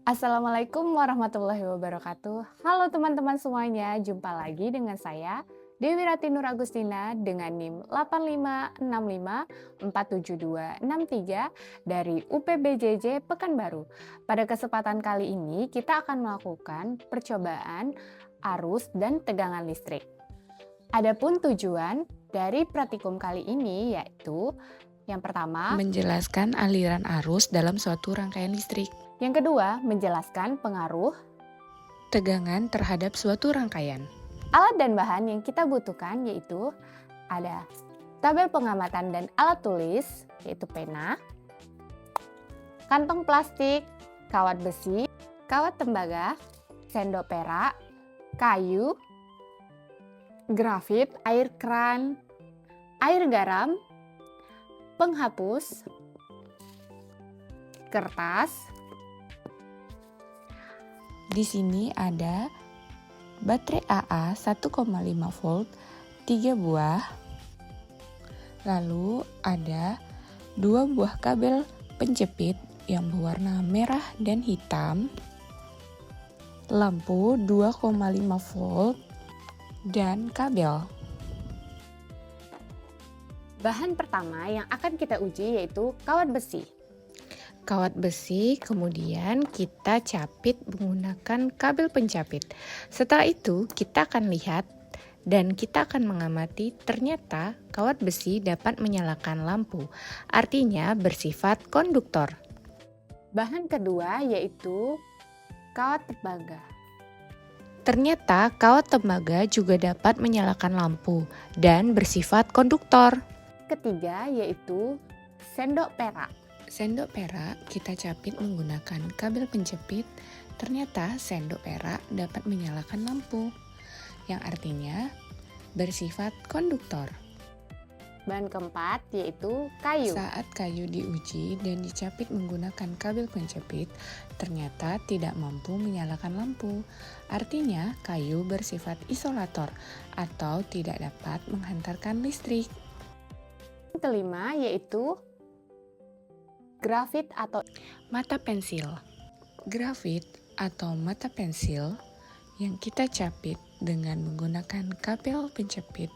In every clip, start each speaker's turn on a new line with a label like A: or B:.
A: Assalamualaikum warahmatullahi wabarakatuh. Halo teman-teman semuanya, jumpa lagi dengan saya Dewi Rati Nur Agustina dengan NIM 8565476263 dari UPBJJ Pekanbaru. Pada kesempatan kali ini kita akan melakukan percobaan arus dan tegangan listrik. Adapun tujuan dari praktikum kali ini yaitu yang pertama,
B: menjelaskan aliran arus dalam suatu rangkaian listrik.
A: Yang kedua, menjelaskan pengaruh
B: tegangan terhadap suatu rangkaian.
A: Alat dan bahan yang kita butuhkan yaitu ada tabel pengamatan dan alat tulis, yaitu pena, kantong plastik, kawat besi, kawat tembaga, sendok perak, kayu, grafit, air keran, air garam, penghapus, kertas.
B: Di sini ada baterai AA 1,5 volt 3 buah. Lalu ada 2 buah kabel penjepit yang berwarna merah dan hitam. Lampu 2,5 volt dan kabel.
A: Bahan pertama yang akan kita uji yaitu kawat besi.
B: Kawat besi kemudian kita capit menggunakan kabel pencapit. Setelah itu kita akan lihat dan kita akan mengamati ternyata kawat besi dapat menyalakan lampu, artinya bersifat konduktor.
A: Bahan kedua yaitu kawat tembaga.
B: Ternyata kawat tembaga juga dapat menyalakan lampu dan bersifat konduktor.
A: Ketiga yaitu sendok perak.
B: Sendok perak kita capit menggunakan kabel penjepit. Ternyata sendok perak dapat menyalakan lampu, yang artinya bersifat konduktor.
A: Bahan keempat yaitu kayu.
B: Saat kayu diuji dan dicapit menggunakan kabel penjepit, ternyata tidak mampu menyalakan lampu. Artinya kayu bersifat isolator atau tidak dapat menghantarkan listrik.
A: Kelima yaitu grafit atau
B: mata pensil. Grafit atau mata pensil yang kita capit dengan menggunakan kabel penjepit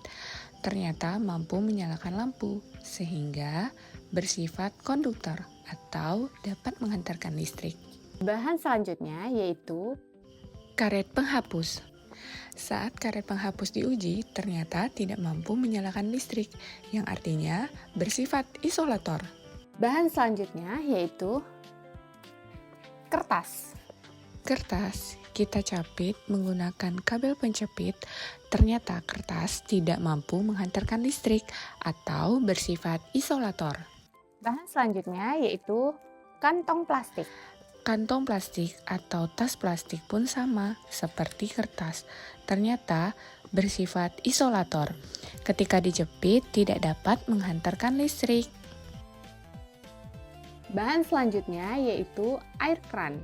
B: ternyata mampu menyalakan lampu sehingga bersifat konduktor atau dapat menghantarkan listrik.
A: Bahan selanjutnya yaitu
B: karet penghapus. Saat karet penghapus diuji ternyata tidak mampu menyalakan listrik, yang artinya bersifat isolator.
A: Bahan selanjutnya yaitu kertas.
B: Kertas kita capit menggunakan kabel penjepit, ternyata kertas tidak mampu menghantarkan listrik atau bersifat isolator.
A: Bahan selanjutnya yaitu kantong plastik.
B: Kantong plastik atau tas plastik pun sama seperti kertas, ternyata bersifat isolator. Ketika dijepit tidak dapat menghantarkan listrik.
A: Bahan selanjutnya yaitu air keran.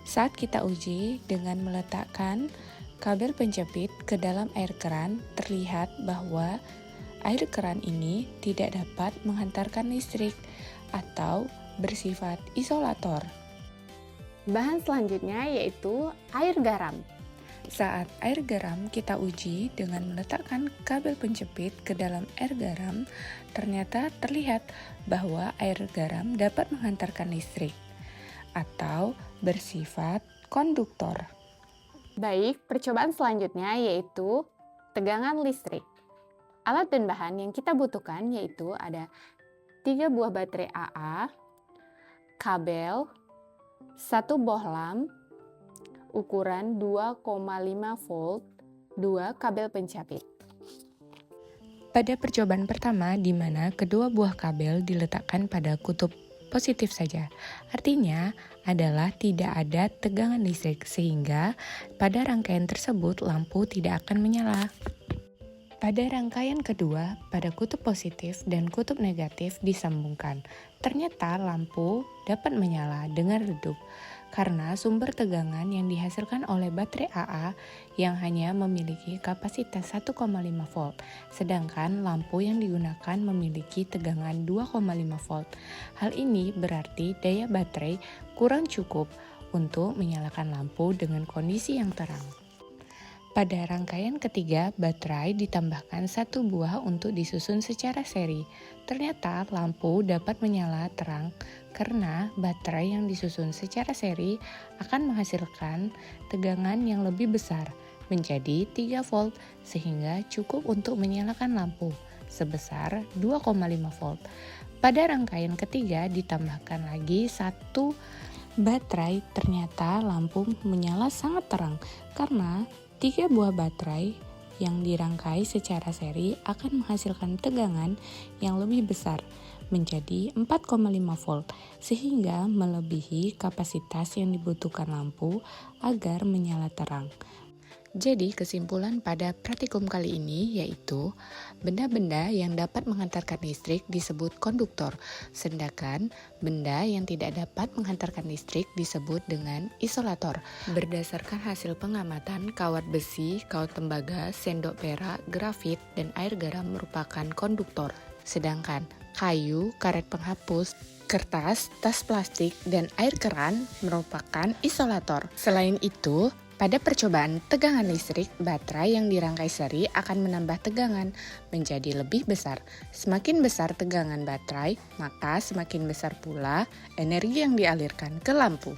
B: Saat kita uji dengan meletakkan kabel penjepit ke dalam air keran, terlihat bahwa air keran ini tidak dapat menghantarkan listrik atau bersifat isolator.
A: Bahan selanjutnya yaitu air garam.
B: Saat air garam kita uji dengan meletakkan kabel penjepit ke dalam air garam, ternyata terlihat bahwa air garam dapat menghantarkan listrik atau bersifat konduktor.
A: Baik, percobaan selanjutnya yaitu tegangan listrik. Alat dan bahan yang kita butuhkan yaitu ada 3 buah baterai AA, kabel, 1 bohlam, ukuran 2,5 volt, 2 kabel pencapit.
B: Pada percobaan pertama di mana kedua buah kabel diletakkan pada kutub positif saja, artinya adalah tidak ada tegangan listrik sehingga pada rangkaian tersebut lampu tidak akan menyala. Pada rangkaian kedua, pada kutub positif dan kutub negatif disambungkan, ternyata lampu dapat menyala dengan redup karena sumber tegangan yang dihasilkan oleh baterai AA yang hanya memiliki kapasitas 1,5 volt, sedangkan lampu yang digunakan memiliki tegangan 2,5 volt. Hal ini berarti daya baterai kurang cukup untuk menyalakan lampu dengan kondisi yang terang. Pada rangkaian ketiga, baterai ditambahkan 1 buah untuk disusun secara seri. Ternyata lampu dapat menyala terang karena baterai yang disusun secara seri akan menghasilkan tegangan yang lebih besar, menjadi 3 volt, sehingga cukup untuk menyalakan lampu sebesar 2,5 volt. Pada rangkaian ketiga ditambahkan lagi 1 baterai, ternyata lampu menyala sangat terang karena 3 buah baterai yang dirangkai secara seri akan menghasilkan tegangan yang lebih besar, menjadi 4,5 volt, sehingga melebihi kapasitas yang dibutuhkan lampu agar menyala terang. Jadi kesimpulan pada praktikum kali ini yaitu benda-benda yang dapat menghantarkan listrik disebut konduktor, sedangkan benda yang tidak dapat menghantarkan listrik disebut dengan isolator. Berdasarkan hasil pengamatan, kawat besi, kawat tembaga, sendok perak, grafit, dan air garam merupakan konduktor, sedangkan kayu, karet penghapus, kertas, tas plastik, dan air keran merupakan isolator. Selain itu, pada percobaan tegangan listrik, baterai yang dirangkai seri akan menambah tegangan menjadi lebih besar. Semakin besar tegangan baterai, maka semakin besar pula energi yang dialirkan ke lampu.